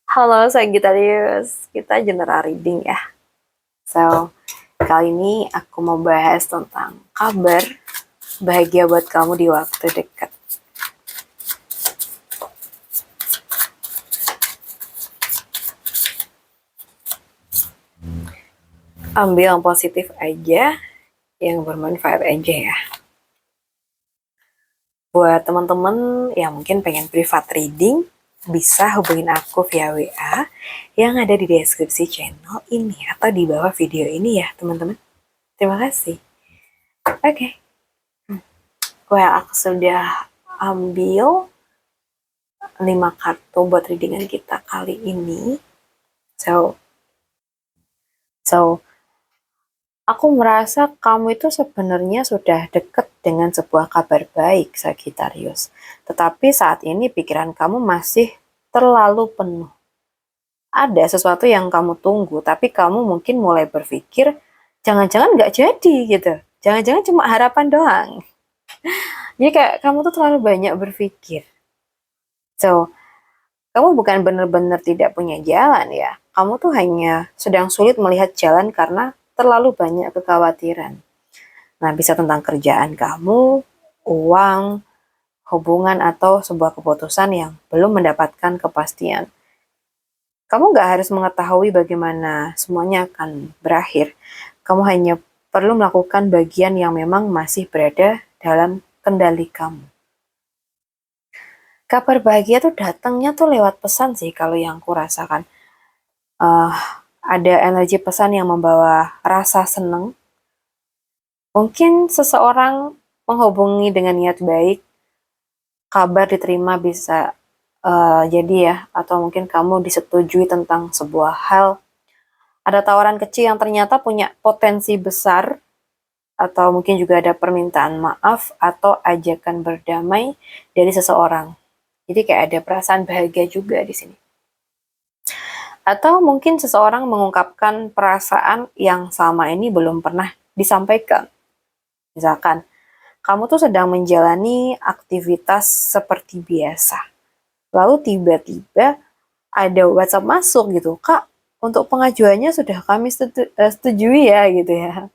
Halo Sagittarius, kita general reading ya. So, kali ini aku mau bahas tentang kabar bahagia buat kamu di waktu dekat. Ambil yang positif aja, yang bermanfaat aja ya. Buat teman-teman yang mungkin pengen privat reading, bisa hubungin aku via WA yang ada di deskripsi channel ini atau di bawah video ini ya teman-teman. Terima kasih. Oke. Well, aku sudah ambil 5 kartu buat readingan kita kali ini. So, aku merasa kamu itu sebenarnya sudah dekat dengan sebuah kabar baik, Sagittarius. Tetapi saat ini pikiran kamu masih terlalu penuh. Ada sesuatu yang kamu tunggu, tapi kamu mungkin mulai berpikir, jangan-jangan nggak jadi gitu. Jangan-jangan cuma harapan doang. Jadi kayak kamu tuh terlalu banyak berpikir. So, kamu bukan benar-benar tidak punya jalan ya. Kamu tuh hanya sedang sulit melihat jalan karena terlalu banyak kekhawatiran. Nah, bisa tentang kerjaan kamu, uang, hubungan, atau sebuah keputusan yang belum mendapatkan kepastian. Kamu nggak harus mengetahui bagaimana semuanya akan berakhir. Kamu hanya perlu melakukan bagian yang memang masih berada dalam kendali kamu. Kabar bahagia tuh datangnya tuh lewat pesan sih kalau yang aku rasakan. Uh, ada energi pesan yang membawa rasa senang. Mungkin seseorang menghubungi dengan niat baik, kabar diterima bisa jadi ya, atau mungkin kamu disetujui tentang sebuah hal. Ada tawaran kecil yang ternyata punya potensi besar, atau mungkin juga ada permintaan maaf atau ajakan berdamai dari seseorang. Jadi kayak ada perasaan bahagia juga di sini. Atau mungkin seseorang mengungkapkan perasaan yang selama ini belum pernah disampaikan. Misalkan, kamu tuh sedang menjalani aktivitas seperti biasa. Lalu tiba-tiba ada WhatsApp masuk gitu, Kak, untuk pengajuannya sudah kami setujui ya gitu ya.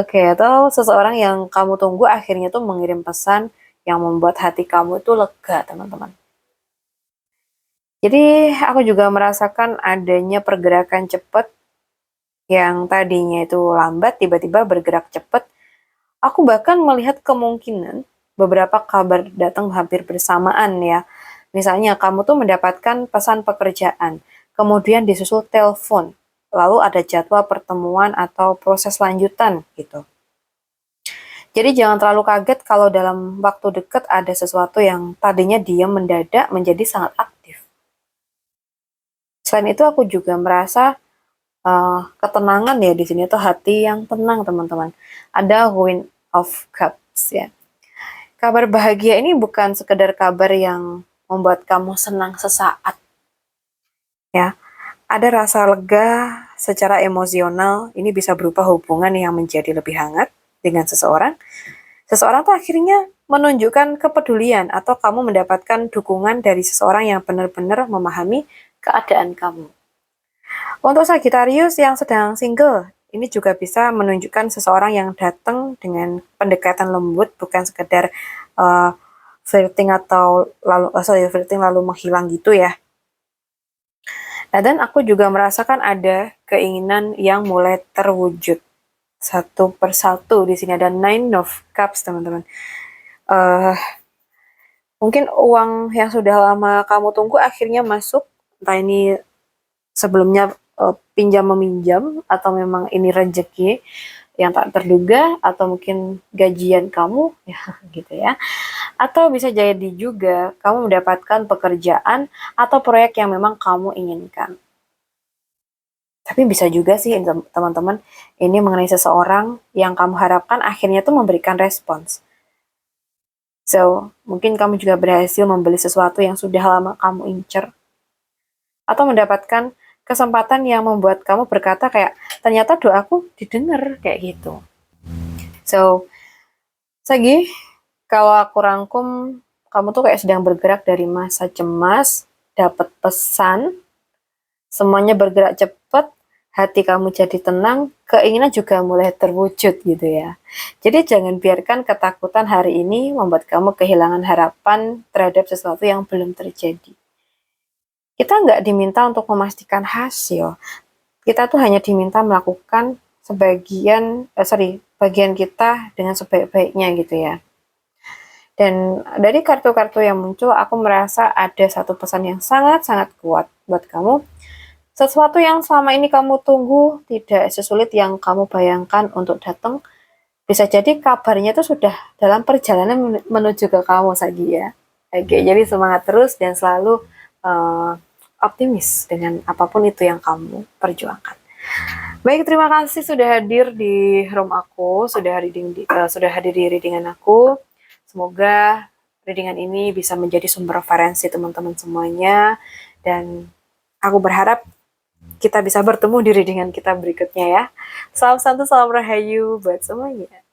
Oke, atau seseorang yang kamu tunggu akhirnya tuh mengirim pesan yang membuat hati kamu tuh lega, teman-teman. Jadi aku juga merasakan adanya pergerakan cepat yang tadinya itu lambat tiba-tiba bergerak cepat. Aku bahkan melihat kemungkinan beberapa kabar datang hampir bersamaan ya. Misalnya kamu tuh mendapatkan pesan pekerjaan, kemudian disusul telepon, lalu ada jadwal pertemuan atau proses lanjutan gitu. Jadi jangan terlalu kaget kalau dalam waktu dekat ada sesuatu yang tadinya diam mendadak menjadi sangat aktif. Selain itu aku juga merasa ketenangan ya di sini tuh hati yang tenang teman-teman. Ada Wind of Cups ya. Kabar bahagia ini bukan sekedar kabar yang membuat kamu senang sesaat ya. Ada rasa lega secara emosional, ini bisa berupa hubungan yang menjadi lebih hangat dengan seseorang. Seseorang tuh akhirnya menunjukkan kepedulian atau kamu mendapatkan dukungan dari seseorang yang benar-benar memahami keadaan kamu. Untuk Sagittarius yang sedang single, ini juga bisa menunjukkan seseorang yang datang dengan pendekatan lembut, bukan sekedar flirting atau flirting lalu menghilang gitu ya. Nah, dan aku juga merasakan ada keinginan yang mulai terwujud satu persatu. Di sini ada Nine of Cups, teman-teman. Mungkin uang yang sudah lama kamu tunggu akhirnya masuk, entah ini sebelumnya pinjam meminjam atau memang ini rezeki yang tak terduga atau mungkin gajian kamu ya gitu ya. Atau bisa jadi juga kamu mendapatkan pekerjaan atau proyek yang memang kamu inginkan. Tapi bisa juga sih teman-teman, ini mengenai seseorang yang kamu harapkan akhirnya tuh memberikan respons. So, mungkin kamu juga berhasil membeli sesuatu yang sudah lama kamu incer. Atau mendapatkan kesempatan yang membuat kamu berkata kayak, ternyata doaku didengar, kayak gitu. So, Sagi, kalau aku rangkum, kamu tuh kayak sedang bergerak dari masa cemas, dapat pesan, semuanya bergerak cepat, hati kamu jadi tenang, keinginan juga mulai terwujud gitu ya. Jadi jangan biarkan ketakutan hari ini membuat kamu kehilangan harapan terhadap sesuatu yang belum terjadi. Kita nggak diminta untuk memastikan hasil, kita tuh hanya diminta melakukan bagian kita dengan sebaik-baiknya gitu ya. Dan dari kartu-kartu yang muncul, aku merasa ada satu pesan yang sangat-sangat kuat buat kamu. Sesuatu yang selama ini kamu tunggu tidak sesulit yang kamu bayangkan untuk datang. Bisa jadi kabarnya itu sudah dalam perjalanan menuju ke kamu Sagi ya. Oke, jadi semangat terus dan selalu optimis dengan apapun itu yang kamu perjuangkan. Baik, terima kasih sudah hadir di room aku, sudah hadir di readingan aku. Semoga readingan ini bisa menjadi sumber referensi teman-teman semuanya, dan aku berharap kita bisa bertemu di readingan kita berikutnya ya. Salam santu, salam rahayu buat semuanya.